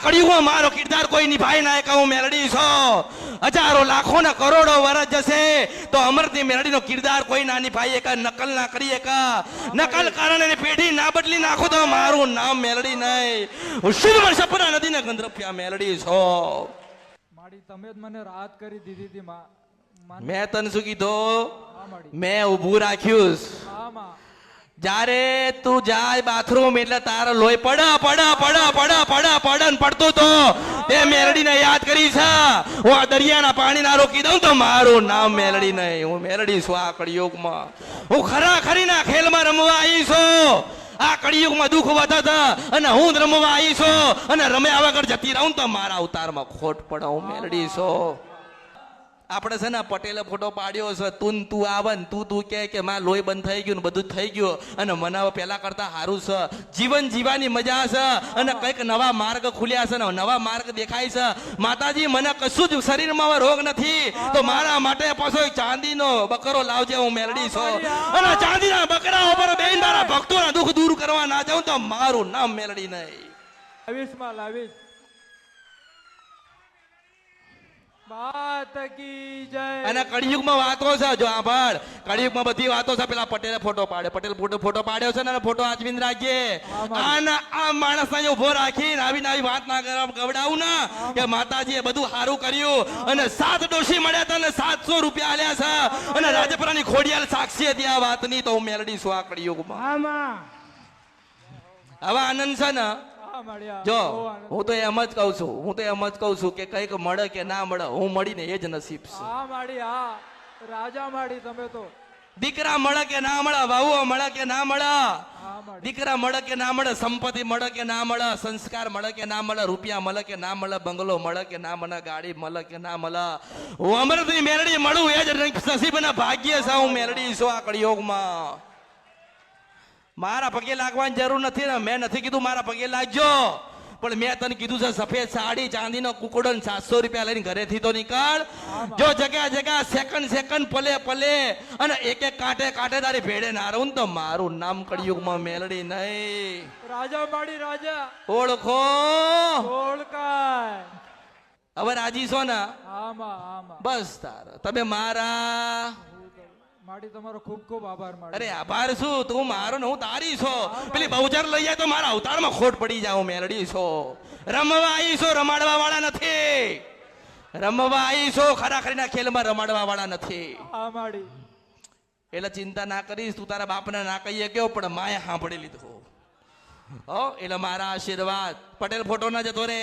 કળિયુગમાં મારો કિરદાર કોઈ નિભાઈ ના કે હું મેલડી છો હજારો લાખો ને કરોડો વર્ષ જશે તો અમરતી મેલડીનો કિરદાર કોઈ ના નિભાઈ એક નકલ ના કરી એક નકલ કારણે પેઢી ના બદલી નાખો તો મારું નામ મેલડી નહીં હું શુદ્ધ સપના નદી ને ગંધર્પ્યા મેલડી છો માડી તમે જ મને રાહત કરી દીધી હતી મેં તને શું કીધું મેં ઊભું રાખ્યું જ્યારે તું જાય બાથરૂમ એટલે તારો લોહી પડતો તો તે મેલડીને યાદ કરી છે હું આ દરિયાના પાણી ના રોકી દઉં તો મારું નામ મેલડી નહીં હું મેલડી છું આ કળિયુગમાં હું ખરીના ખેલમાં રમવા આવી છું આ કળિયુગમાં દુઃખ વધત અને હું રમવા આવી છું અને રમ્યા વગર જતી રહું તો મારા અવતારમાં ખોટ પડે હું મેલડી છું આપણે છે ને પટેલે ફોટો પાડ્યો છે તું આવે ને તું કે મારા લોહી બંધ થઈ ગયું ને બધું થઈ ગયું અને મને પેલા કરતા સારું છે જીવન જીવાની મજા છે અને કંઈક નવા માર્ગ ખુલ્યા છે ને નવા માર્ગ દેખાય છે માતાજી મને કશું જ શરીરમાં રોગ નથી તો મારા માટે પાછો ચાંદીનો બકરો લાવજે હું મેલડી છું અને ચાંદીના બકરા ઉપર બેન મારા ભક્તોના દુઃખ દૂર કરવા ના જાઉં તો મારું નામ મેલડી નહીં લાવીશ અને કળિયુગમાં વાતો છે જો આભાર કળિયુગમાં બધી વાતો છે પેલા પટેલે ફોટો પાડ્યો છે ને ફોટો આચવીને રાખજે આ માણસ ને ઉભો રાખીને આવી વાત ના ગવડાવું ને કે માતાજીએ બધું સારું કર્યું અને 7 ડોશી મળ્યા હતા અને 700 રૂપિયા આલ્યા છે અને રાજપરાની ખોડિયાલ સાક્ષી હતી આ વાતની તો હું મેલડી છું આ કળિયુગમાં હવે આનંદ છે ને જો હું તો એમ જ કઉ છું કે કઈક મળે કે ના મળે હું મળીને એ જ નસીબ છે રાજા માડી તમે તો દીકરા મળે કે ના મળે વાહુ મળે કે ના મળે દીકરા મળે કે ના મળે સંપત્તિ મળે કે ના મળે સંસ્કાર મળે કે ના મળે રૂપિયા મળે કે ના મળે બંગલો મળે કે ના મળે ગાડી મળે કે ના મળે હું અમરથી મેલડી મળું એ જ નસીબ ના ભાગ્ય છે હું મેલડી છું આ કળિયુગમાં મારા પગે લાગવાની જરૂર નથી ને મેં નથી કીધું મારા પગે લાગજો પણ મેં તને કીધું છે સફેદ સાડી ચાંદીનો કુકડો 700 રૂપિયા લઈને ઘરેથી તો નીકળ જો જગ્યા સેકન્ડ પલે અને એક કાંટે તારી ભેડે ના રહું તો મારું નામ કળિયુગમાં મેલડી નહીં રાજા માડી રાજા ઓળખો ઓળખાય હવે રાજી છો ને બસ તાર તમે મારા માડી તમારો ખૂબ ખૂબ આભાર માડી અરે આભાર શું તું મારો ને હું તારી છો પેલી બહુચર લઈ જાય તો મારા અવતારમાં ખોટ પડી જાવ મેલડી છો રમવા આવી છો રમાડવા વાળા નથી રમવા આવી છો ખરીના ખેલમાં રમાડવા વાળા નથી માડી એટલે ચિંતા ના કરીશ તું તારા બાપને ના કહીએ કેવો પણ માએ સાંભળી લીધું એટલે મારા આશીર્વાદ પટેલ ફોટો ના જતો રે